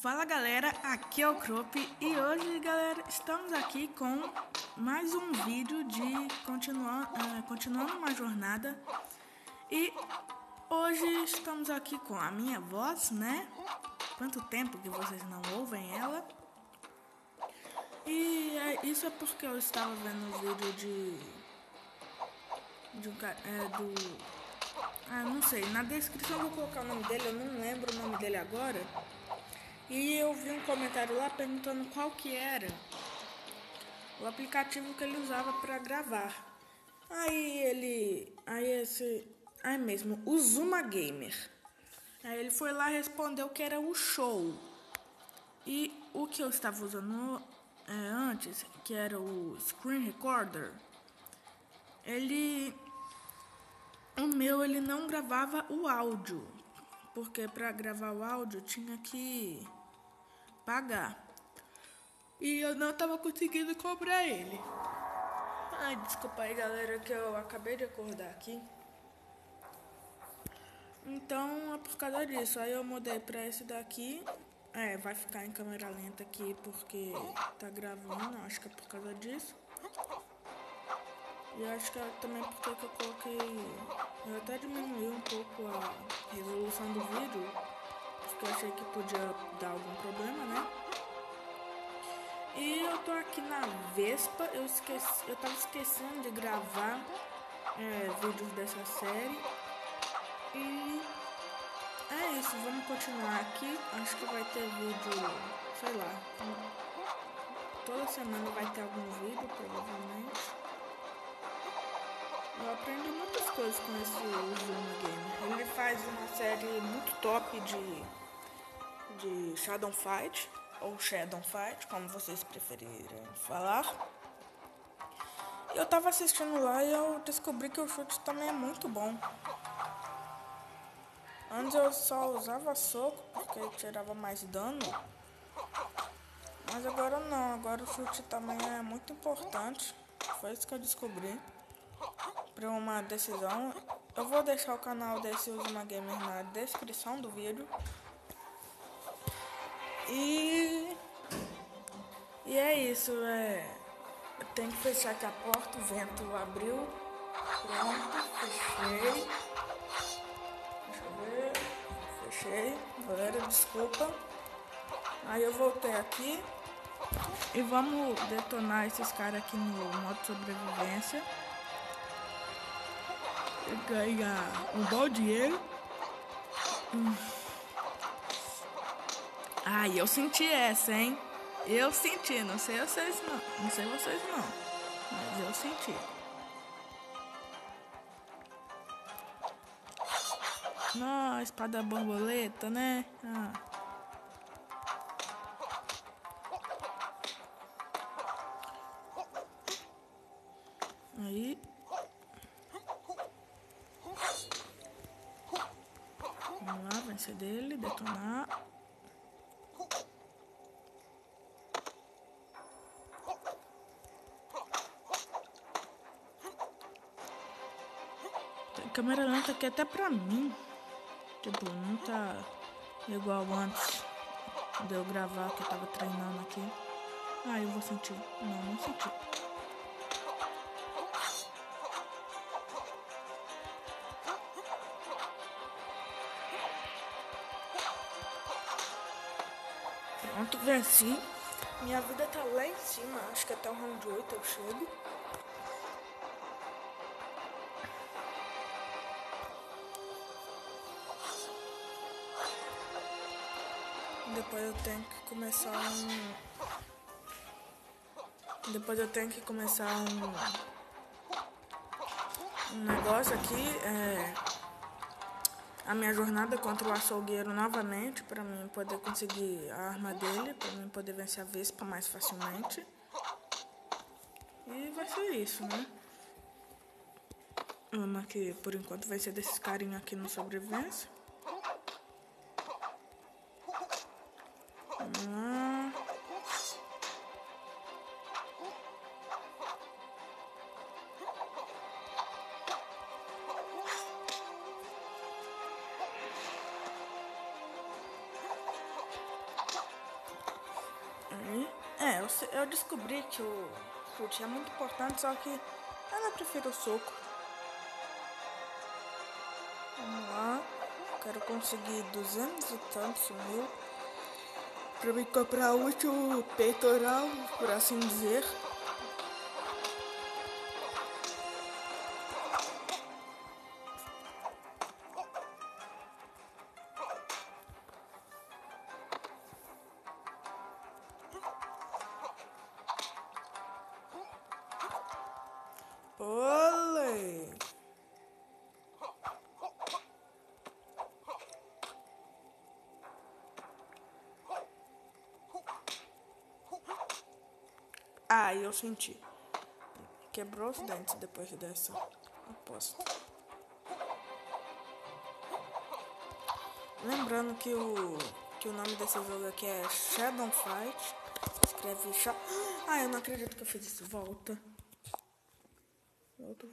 Fala galera, aqui é o Crop e hoje galera estamos aqui com mais um vídeo de continuando uma jornada. E hoje estamos aqui com a minha voz, né? Quanto tempo que vocês não ouvem ela? E isso é porque eu estava vendo o vídeo não sei, na descrição eu vou colocar o nome dele, eu não lembro o nome dele agora. E eu vi um comentário lá perguntando qual que era o aplicativo que ele usava para gravar. Aí mesmo, o Zuma Gamer. Aí ele foi lá e respondeu que era o Show. E o que eu estava usando antes, que era o Screen Recorder, o meu não gravava o áudio, porque para gravar o áudio tinha que pagar. E eu não tava conseguindo comprar ele. Ai, desculpa aí galera, que eu acabei de acordar aqui. Então é por causa disso. Aí eu mudei pra esse daqui. Vai ficar em câmera lenta aqui porque tá gravando, acho que é por causa disso. E acho que é também porque que eu coloquei. Eu até diminui um pouco a resolução do vídeo, porque eu achei que podia dar algum problema, né? E eu tô aqui na Vespa, eu tava esquecendo de gravar vídeos dessa série. E é isso, vamos continuar aqui. Acho que vai ter vídeo, sei lá, toda semana vai ter algum vídeo, provavelmente. Eu aprendi muitas coisas com esse Zuma Gamer. Ele faz uma série muito top de Shadow Fight, ou Shadow Fight, como vocês preferirem falar. Eu tava assistindo lá e eu descobri que o chute também é muito bom. Antes eu só usava soco porque tirava mais dano, mas agora não, agora o chute também é muito importante. Foi isso que eu descobri. Para uma decisão, eu vou deixar o canal desse Zuma Gamer na descrição do vídeo. E é isso, eu tenho que fechar aqui a porta, o vento abriu. Pronto, fechei. Deixa eu ver. Fechei. Galera, desculpa. Aí eu voltei aqui. E vamos detonar esses caras aqui no modo sobrevivência. E ganhar um bom dinheiro. Ai, eu senti essa, hein? Eu senti, não sei vocês não. Não sei vocês não. Mas eu senti. Nossa, espada borboleta, né? Aí. Vamos lá, vencer dele, detonar. Tem câmera lenta aqui até pra mim. Tipo, não tá igual antes de eu gravar, que eu tava treinando aqui. Eu vou sentir. Não senti. Pronto, venci. Minha vida tá lá em cima. Acho que até o round 8 eu chego. Depois eu tenho que começar um negócio aqui, a minha jornada contra o açougueiro novamente, para mim poder conseguir a arma dele, para mim poder vencer a Vespa mais facilmente. E vai ser isso, né? Ama que por enquanto vai ser desses carinhos aqui no sobrevivência. Vamos lá. eu descobri que o chute é muito importante, só que ela prefere o soco. Vamos lá. Quero conseguir 200 e tantos mil pra me comprar o último peitoral, por assim dizer. Olê! Ah, eu senti. Quebrou os dentes depois dessa aposta. Lembrando que o nome desse jogo aqui é Shadow Fight. Escreve Shadow. Ah, eu não acredito que eu fiz isso. Volta. Volta.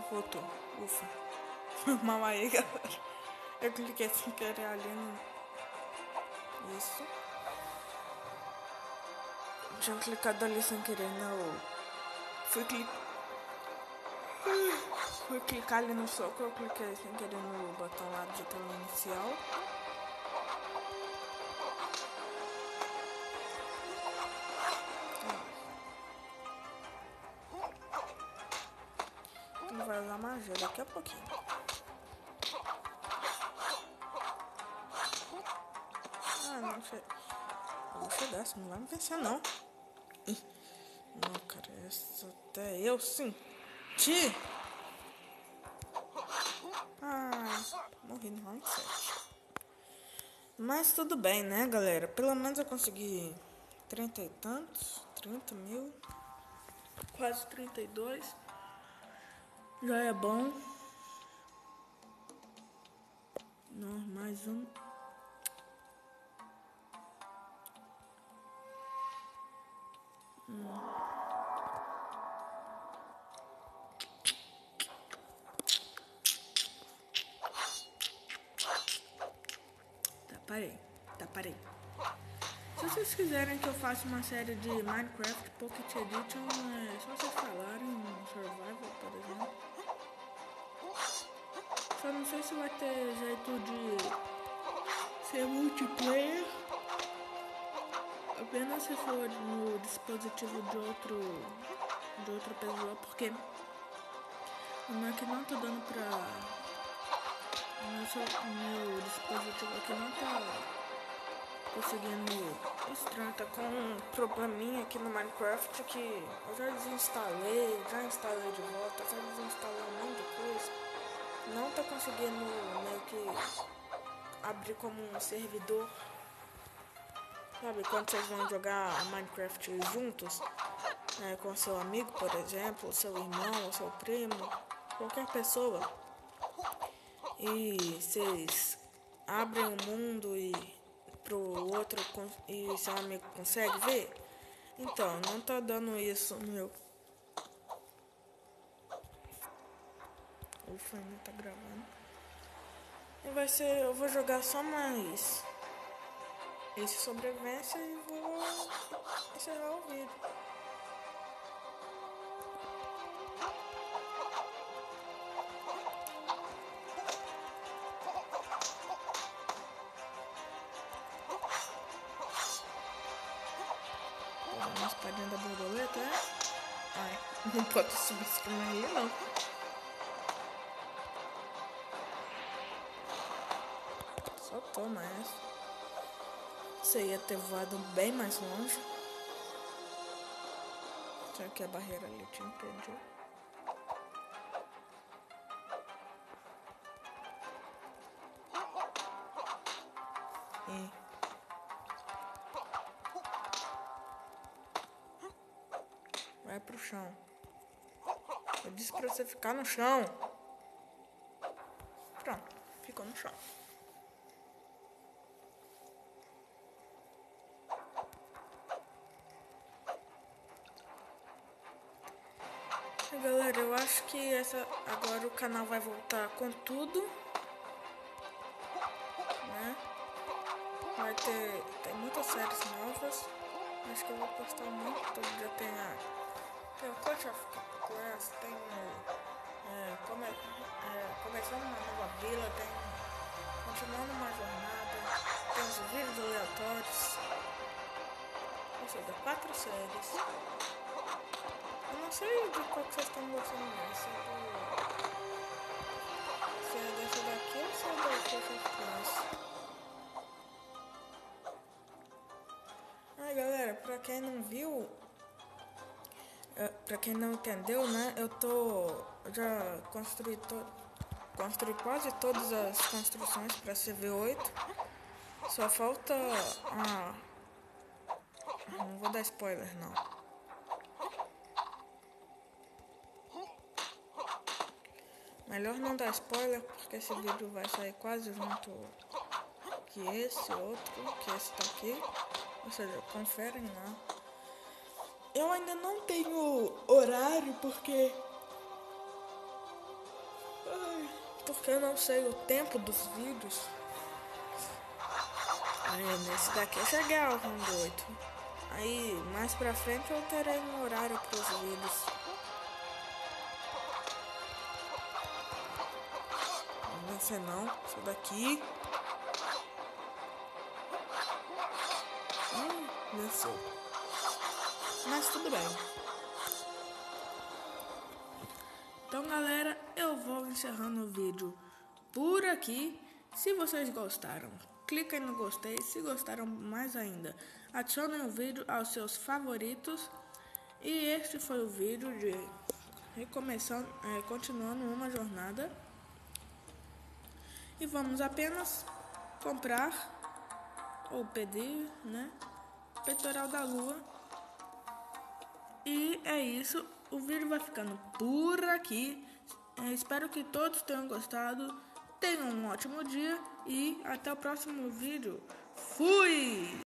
Voltou. Ufa. Mal aí, galera. Eu cliquei sem querer ali no... Isso. Tinha clicado ali sem querer no... Fui clicar ali no soco, eu cliquei sem querer no botão lá de tela inicial. Ele vai usar magia daqui a pouquinho. Ah, não sei. Eu vou chegar, você não vai me vencer, não. Não, cara, essa até eu senti. Ah, morri no round 7. Mas tudo bem, né, galera? Pelo menos eu consegui 30 e tantos. 30 mil. Quase 32. Já é bom. Não, mais um. Parei. Se vocês quiserem que eu faça uma série de Minecraft Pocket Edition, é só vocês falarem no Survival, por exemplo. Só não sei se vai ter jeito de ser multiplayer. Apenas se for no dispositivo de outra pessoa, porque o meu aqui não tá dando pra... O meu dispositivo aqui não tá conseguindo estranho, tá com um probleminha aqui no Minecraft que eu já instalei de volta, já desinstalei um monte de coisa. Não tá conseguindo meio que abrir como um servidor. Sabe, quando vocês vão jogar Minecraft juntos, com seu amigo, por exemplo, seu irmão, ou seu primo, qualquer pessoa, e vocês abrem o mundo e pro outro e seu amigo consegue ver? Então, não tá dando isso no meu. Ufa, ainda tá gravando. E vai ser, eu vou jogar só mais esse sobrevivência e vou encerrar o vídeo. Uma espadinha da borboleta, é? Ai, não pode subir esse aí, não. Só toma essa. Você ia ter voado bem mais longe. Será que a barreira ali te impediu? Vai pro chão. Eu disse pra você ficar no chão. Pronto, ficou no chão. E galera, eu acho que agora o canal vai voltar com tudo, né? Vai tem muitas séries novas. Acho que eu vou postar muito. Todo dia tem o Coach of Class, tem começando uma nova vila, tem continuando uma jornada, tem os vídeos aleatórios. Ou seja, 4 séries. Eu não sei de qual que vocês estão gostando mais. Se é dessa daqui ou se é do Coach of Class. Galera, pra quem não viu, pra quem não entendeu, né, eu já construí quase todas as construções pra CV8. Só falta não vou dar spoiler não. Melhor não dar spoiler porque esse vídeo vai sair quase junto que esse outro, que esse tá aqui. Ou seja, conferem lá. Eu ainda não tenho horário porque eu não sei o tempo dos vídeos. Aí nesse daqui eu cheguei ao round 8. Aí mais pra frente eu terei um horário pros vídeos. Não vencer não, isso daqui. Venceu. Mas tudo bem. Então galera, eu vou encerrando o vídeo por aqui. Se vocês gostaram, cliquem no gostei. Se gostaram mais ainda, adicionem o vídeo aos seus favoritos. E este foi o vídeo de continuando uma jornada. E vamos apenas comprar ou pedir, né? Peitoral da Lua. E é isso. O vídeo vai ficando por aqui. Espero que todos tenham gostado. Tenham um ótimo dia. E até o próximo vídeo. Fui!